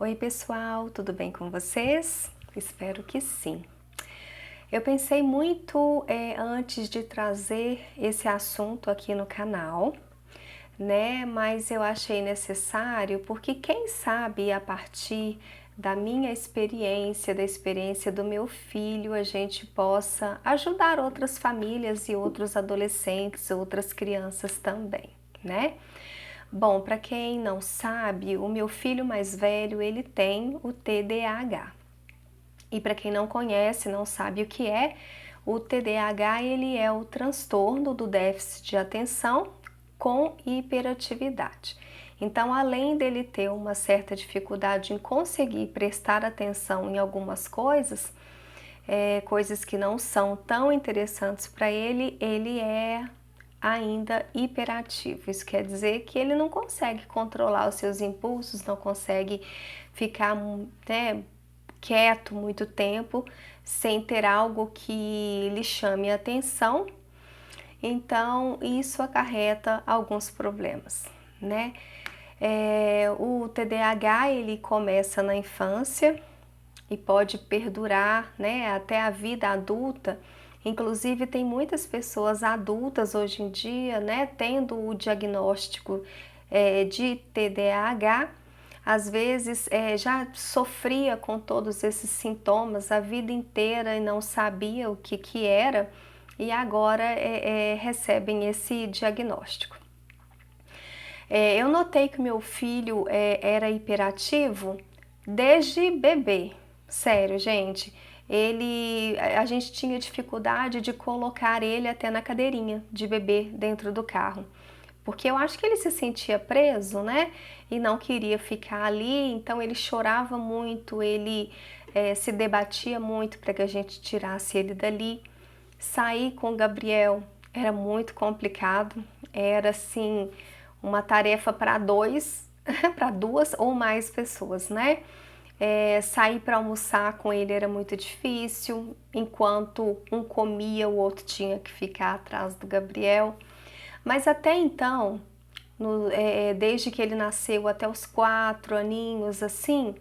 Oi pessoal, tudo bem com vocês? Espero que sim. Eu pensei muito antes de trazer esse assunto aqui no canal, né? Mas eu achei necessário porque quem sabe a partir da minha experiência, da experiência do meu filho, a gente possa ajudar outras famílias e outros adolescentes, outras crianças também, né? Bom, para quem não sabe, o meu filho mais velho, ele tem o TDAH. E para quem não conhece, não sabe o que é, o TDAH, ele é o transtorno do déficit de atenção com hiperatividade. Então, além dele ter uma certa dificuldade em conseguir prestar atenção em algumas coisas, coisas que não são tão interessantes para ele, ele é ainda hiperativo. Isso quer dizer que ele não consegue controlar os seus impulsos, não consegue ficar, né, quieto muito tempo sem ter algo que lhe chame a atenção. Então isso acarreta alguns problemas, né? O TDAH ele começa na infância e pode perdurar, né, até a vida adulta. Inclusive tem muitas pessoas adultas hoje em dia, né, tendo o diagnóstico de TDAH, às vezes já sofria com todos esses sintomas a vida inteira e não sabia o que era, e agora recebem esse diagnóstico. Eu notei que meu filho era hiperativo desde bebê. Sério, gente. A gente tinha dificuldade de colocar ele até na cadeirinha de bebê dentro do carro. Porque eu acho que ele se sentia preso, né? E não queria ficar ali, então ele chorava muito, ele se debatia muito para que a gente tirasse ele dali. Sair com o Gabriel era muito complicado, era assim uma tarefa para dois, para duas ou mais pessoas, né? Sair para almoçar com ele era muito difícil, enquanto um comia, o outro tinha que ficar atrás do Gabriel. Mas até então, desde que ele nasceu até os 4 aninhos, assim,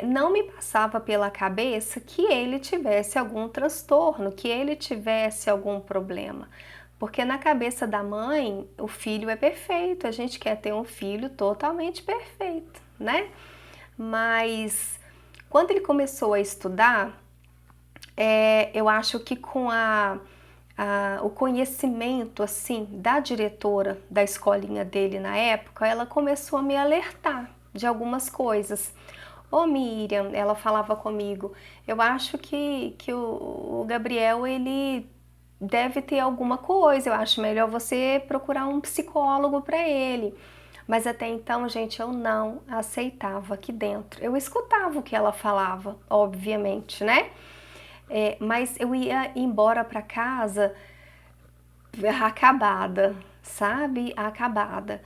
não me passava pela cabeça que ele tivesse algum transtorno, que ele tivesse algum problema. Porque na cabeça da mãe, o filho é perfeito, a gente quer ter um filho totalmente perfeito, né? Mas quando ele começou a estudar, eu acho que com o conhecimento assim da diretora da escolinha dele na época, ela começou a me alertar de algumas coisas. Ô Miriam, ela falava comigo, eu acho que o Gabriel, ele deve ter alguma coisa, eu acho melhor você procurar um psicólogo para ele. Mas até então, gente, eu não aceitava aqui dentro. Eu escutava o que ela falava, obviamente, né? Mas eu ia embora para casa acabada, sabe? Acabada.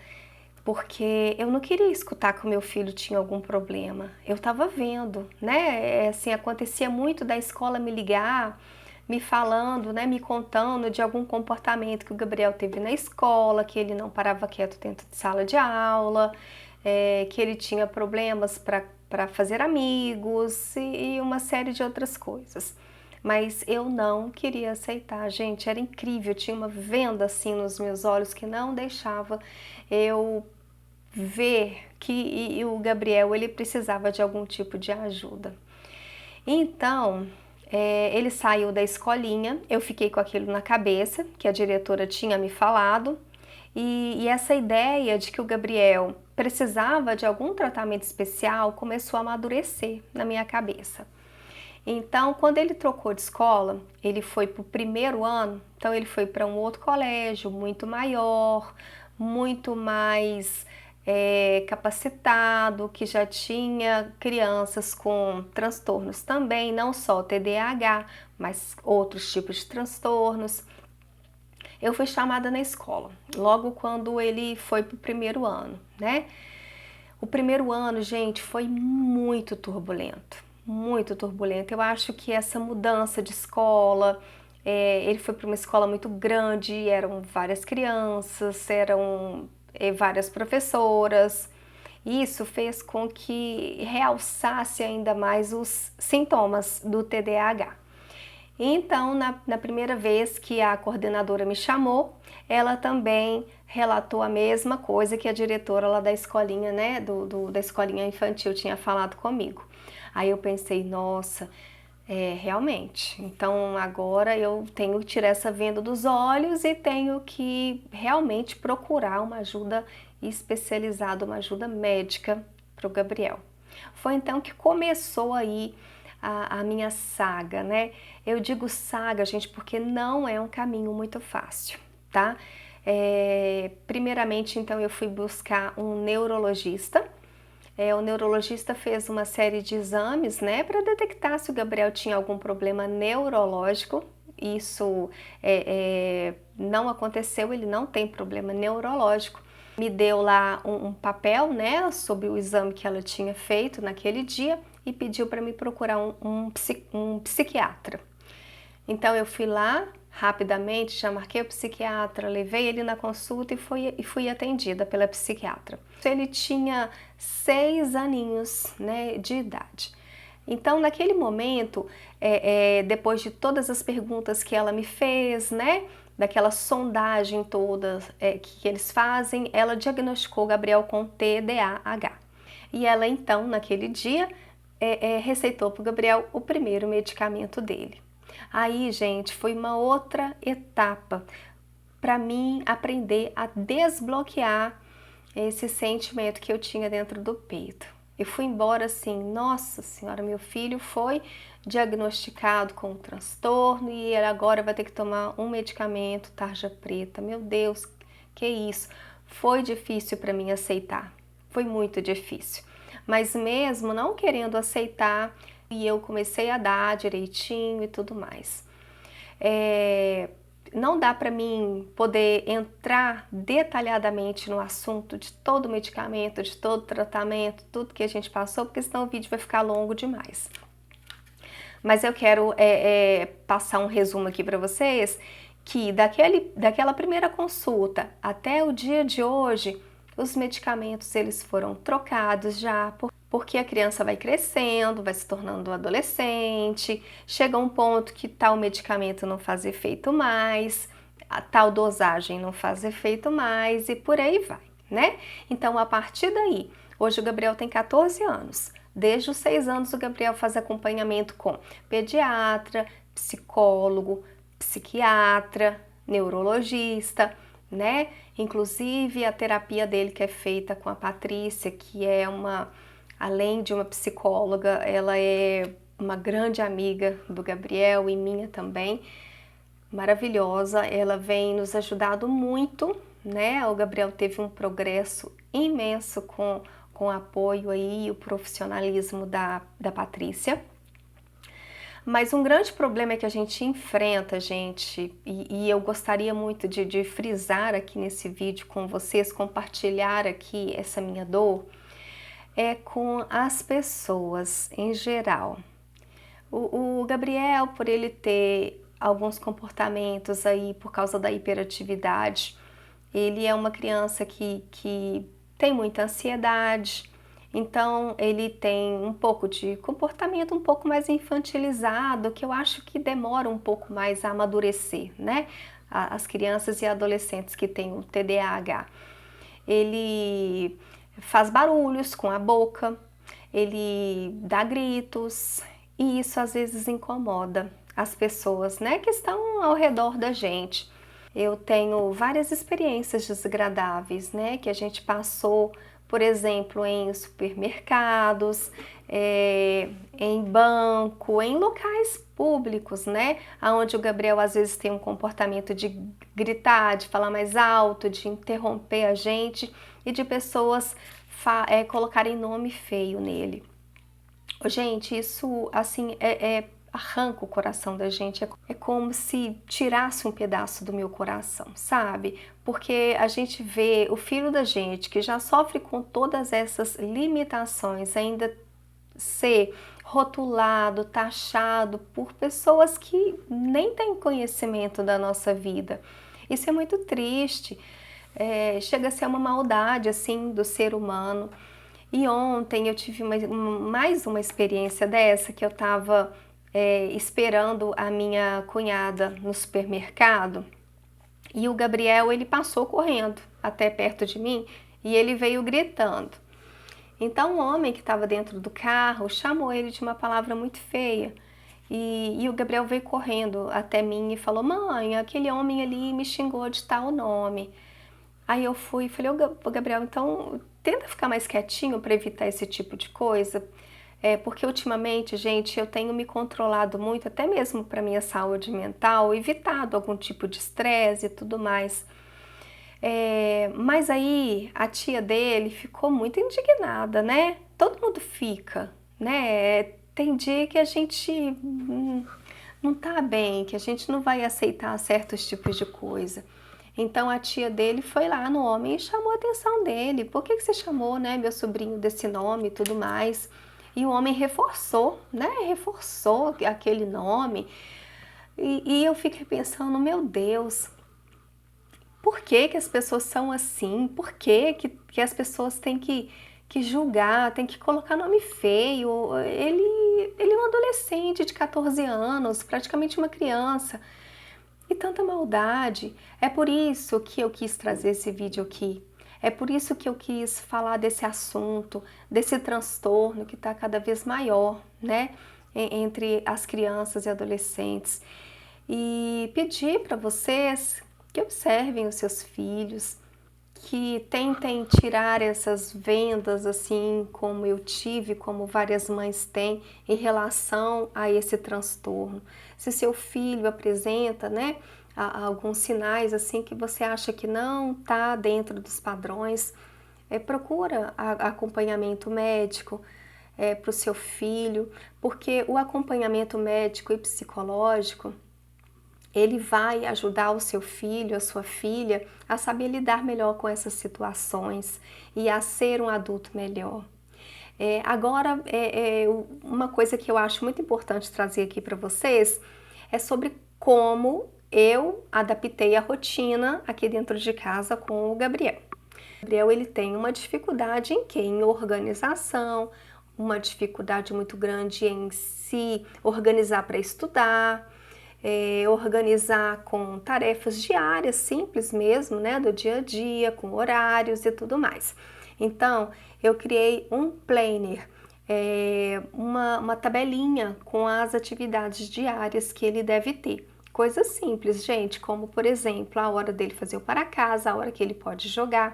Porque eu não queria escutar que o meu filho tinha algum problema. Eu estava vendo, né? Assim, acontecia muito da escola me ligar, me falando, né? Me contando de algum comportamento que o Gabriel teve na escola, que ele não parava quieto dentro de sala de aula, que ele tinha problemas para fazer amigos e uma série de outras coisas. Mas eu não queria aceitar, gente, era incrível, tinha uma venda assim nos meus olhos que não deixava eu ver que o Gabriel ele precisava de algum tipo de ajuda. Então, ele saiu da escolinha, eu fiquei com aquilo na cabeça, que a diretora tinha me falado, e essa ideia de que o Gabriel precisava de algum tratamento especial começou a amadurecer na minha cabeça. Então, quando ele trocou de escola, ele foi para o primeiro ano, então ele foi para um outro colégio, muito maior, muito mais capacitado, que já tinha crianças com transtornos também, não só TDAH, mas outros tipos de transtornos. Eu fui chamada na escola, logo quando ele foi para o primeiro ano, né? O primeiro ano, gente, foi muito turbulento, muito turbulento. Eu acho que essa mudança de escola, ele foi para uma escola muito grande, eram várias crianças, eram várias professoras. Isso fez com que realçasse ainda mais os sintomas do TDAH. Então, na primeira vez que a coordenadora me chamou, ela também relatou a mesma coisa que a diretora lá da escolinha, né, da escolinha infantil tinha falado comigo. Aí eu pensei, nossa, realmente, então agora eu tenho que tirar essa venda dos olhos e tenho que realmente procurar uma ajuda especializada, uma ajuda médica para o Gabriel. Foi então que começou aí a minha saga, né? Eu digo saga, gente, porque não é um caminho muito fácil, tá? Primeiramente, então, eu fui buscar um neurologista. O neurologista fez uma série de exames, né, para detectar se o Gabriel tinha algum problema neurológico. Isso não aconteceu, ele não tem problema neurológico. Me deu lá um papel, né, sobre o exame que ela tinha feito naquele dia e pediu para me procurar um psiquiatra. Então eu fui lá, rapidamente, já marquei o psiquiatra, levei ele na consulta e fui atendida pela psiquiatra. Ele tinha 6 aninhos, né, de idade. Então, naquele momento, depois de todas as perguntas que ela me fez, né, daquela sondagem toda que eles fazem, ela diagnosticou o Gabriel com TDAH. E ela, então, naquele dia, receitou para o Gabriel o primeiro medicamento dele. Aí, gente, foi uma outra etapa para mim aprender a desbloquear esse sentimento que eu tinha dentro do peito. Eu fui embora assim, nossa senhora, meu filho foi diagnosticado com um transtorno e ele agora vai ter que tomar um medicamento tarja preta. Meu Deus, que isso? Foi difícil para mim aceitar, foi muito difícil. Mas mesmo não querendo aceitar, e eu comecei a dar direitinho e tudo mais. Não dá para mim poder entrar detalhadamente no assunto de todo medicamento, de todo tratamento, tudo que a gente passou, porque senão o vídeo vai ficar longo demais. Mas eu quero passar um resumo aqui para vocês, que daquela primeira consulta até o dia de hoje, os medicamentos eles foram trocados já, porque a criança vai crescendo, vai se tornando adolescente, chega um ponto que tal medicamento não faz efeito mais, a tal dosagem não faz efeito mais e por aí vai, né? Então, a partir daí, hoje o Gabriel tem 14 anos, desde os 6 anos o Gabriel faz acompanhamento com pediatra, psicólogo, psiquiatra, neurologista, né? Inclusive a terapia dele que é feita com a Patrícia, que é além de uma psicóloga, ela é uma grande amiga do Gabriel e minha também, maravilhosa, ela vem nos ajudado muito, né? O Gabriel teve um progresso imenso com o apoio aí e o profissionalismo da Patrícia. Mas um grande problema que a gente enfrenta, gente, e eu gostaria muito de frisar aqui nesse vídeo com vocês, compartilhar aqui essa minha dor, é com as pessoas em geral. O Gabriel, por ele ter alguns comportamentos aí por causa da hiperatividade, ele é uma criança que tem muita ansiedade, então ele tem um pouco de comportamento um pouco mais infantilizado, que eu acho que demora um pouco mais a amadurecer, né? As crianças e adolescentes que têm o TDAH. Ele faz barulhos com a boca, ele dá gritos e isso às vezes incomoda as pessoas, né, que estão ao redor da gente. Eu tenho várias experiências desagradáveis, né, que a gente passou, por exemplo, em supermercados, em banco, em locais públicos, né, onde o Gabriel às vezes tem um comportamento de gritar, de falar mais alto, de interromper a gente e de pessoas colocarem nome feio nele. Gente, isso assim arranca o coração da gente, é como se tirasse um pedaço do meu coração, sabe? Porque a gente vê o filho da gente que já sofre com todas essas limitações ainda ser rotulado, taxado por pessoas que nem têm conhecimento da nossa vida. Isso é muito triste, chega a ser uma maldade assim do ser humano. E ontem eu tive mais uma experiência dessa, que eu estava esperando a minha cunhada no supermercado, e o Gabriel, ele passou correndo até perto de mim e ele veio gritando. Então o homem que estava dentro do carro chamou ele de uma palavra muito feia. E o Gabriel veio correndo até mim e falou: mãe, aquele homem ali me xingou de tal nome. Aí eu fui e falei: ô Gabriel, então tenta ficar mais quietinho para evitar esse tipo de coisa. Porque ultimamente, gente, eu tenho me controlado muito, até mesmo para minha saúde mental, evitado algum tipo de estresse e tudo mais. Mas aí a tia dele ficou muito indignada, né? Todo mundo fica, né? Tem dia que a gente não tá bem, que a gente não vai aceitar certos tipos de coisa. Então a tia dele foi lá no homem e chamou a atenção dele. Por que você chamou, né, meu sobrinho desse nome e tudo mais? E o homem reforçou, né? Reforçou aquele nome. E eu fiquei pensando, meu Deus, por que que as pessoas são assim? Por que as pessoas têm que julgar, têm que colocar nome feio? Ele é um adolescente de 14 anos, praticamente uma criança. E tanta maldade. É por isso que eu quis trazer esse vídeo aqui. É por isso que eu quis falar desse assunto, desse transtorno que está cada vez maior, né? Entre as crianças e adolescentes. E pedir para vocês que observem os seus filhos, que tentem tirar essas vendas assim como eu tive, como várias mães têm em relação a esse transtorno. Se seu filho apresenta, né, alguns sinais assim que você acha que não está dentro dos padrões, procura acompanhamento médico para o seu filho, porque o acompanhamento médico e psicológico ele vai ajudar o seu filho, a sua filha, a saber lidar melhor com essas situações e a ser um adulto melhor. Agora, uma coisa que eu acho muito importante trazer aqui para vocês é sobre como eu adaptei a rotina aqui dentro de casa com o Gabriel. O Gabriel, ele tem uma dificuldade em quê? Em organização, uma dificuldade muito grande em se organizar para estudar, organizar com tarefas diárias, simples mesmo, né, do dia a dia, com horários e tudo mais. Então, eu criei um planner, uma tabelinha com as atividades diárias que ele deve ter. Coisas simples, gente, como, por exemplo, a hora dele fazer o para casa, a hora que ele pode jogar,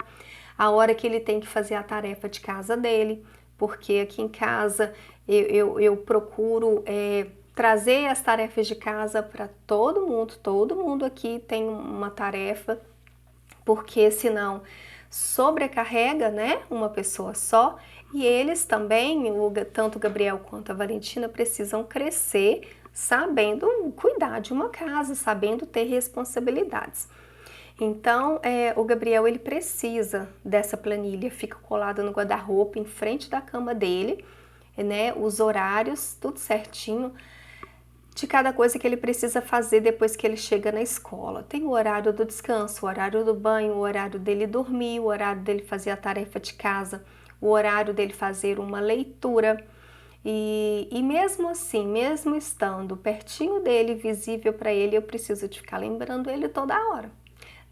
a hora que ele tem que fazer a tarefa de casa dele, porque aqui em casa eu procuro trazer as tarefas de casa para todo mundo aqui tem uma tarefa, porque senão sobrecarrega, né, uma pessoa só, e eles também, tanto o Gabriel quanto a Valentina, precisam crescer sabendo cuidar de uma casa, sabendo ter responsabilidades. Então, o Gabriel, ele precisa dessa planilha, fica colada no guarda-roupa, em frente da cama dele, né, os horários, tudo certinho, de cada coisa que ele precisa fazer depois que ele chega na escola. Tem o horário do descanso, o horário do banho, o horário dele dormir, o horário dele fazer a tarefa de casa, o horário dele fazer uma leitura. E mesmo assim, mesmo estando pertinho dele, visível para ele, eu preciso de ficar lembrando ele toda hora,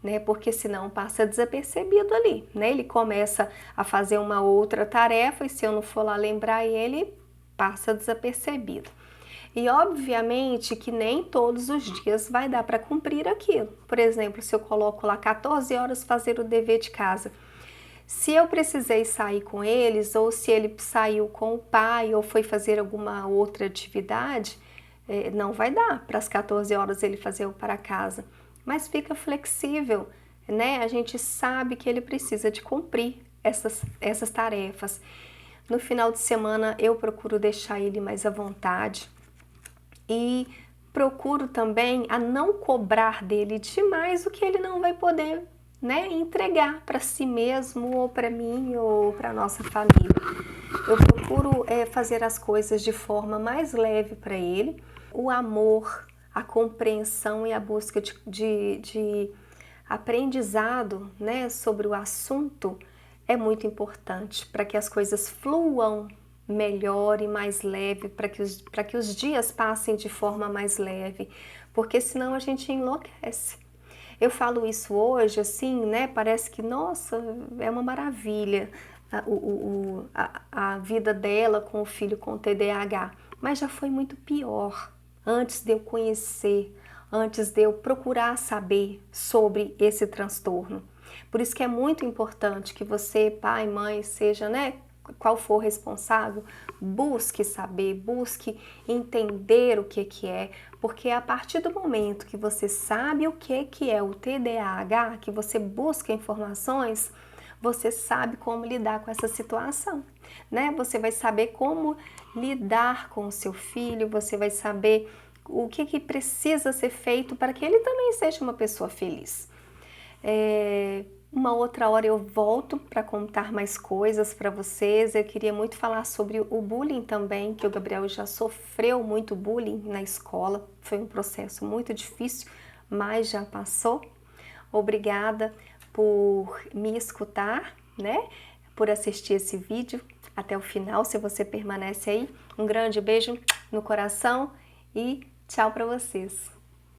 né? Porque senão passa desapercebido ali, né? Ele começa a fazer uma outra tarefa e se eu não for lá lembrar ele, passa desapercebido. E obviamente que nem todos os dias vai dar para cumprir aquilo. Por exemplo, se eu coloco lá 14 horas fazer o dever de casa, se eu precisei sair com eles, ou se ele saiu com o pai, ou foi fazer alguma outra atividade, não vai dar para as 14 horas ele fazer o para casa. Mas fica flexível, né? A gente sabe que ele precisa de cumprir essas tarefas. No final de semana eu procuro deixar ele mais à vontade. E procuro também a não cobrar dele demais o que ele não vai poder, né, entregar para si mesmo ou para mim ou para nossa família. Eu procuro fazer as coisas de forma mais leve para ele. O amor, a compreensão e a busca de aprendizado, né, sobre o assunto é muito importante para que as coisas fluam melhor e mais leve, para que os dias passem de forma mais leve, porque senão a gente enlouquece. Eu falo isso hoje, assim, né? Parece que, nossa, é uma maravilha a vida dela com o filho com TDAH, mas já foi muito pior antes de eu conhecer, antes de eu procurar saber sobre esse transtorno. Por isso que é muito importante que você, pai, mãe, seja, né, qual for responsável, busque saber, busque entender o que é, porque a partir do momento que você sabe o que é o TDAH, que você busca informações, você sabe como lidar com essa situação, né? Você vai saber como lidar com o seu filho, você vai saber o que precisa ser feito para que ele também seja uma pessoa feliz. Uma outra hora eu volto para contar mais coisas para vocês. Eu queria muito falar sobre o bullying também, que o Gabriel já sofreu muito bullying na escola. Foi um processo muito difícil, mas já passou. Obrigada por me escutar, né? Por assistir esse vídeo até o final, se você permanece aí. Um grande beijo no coração e tchau para vocês.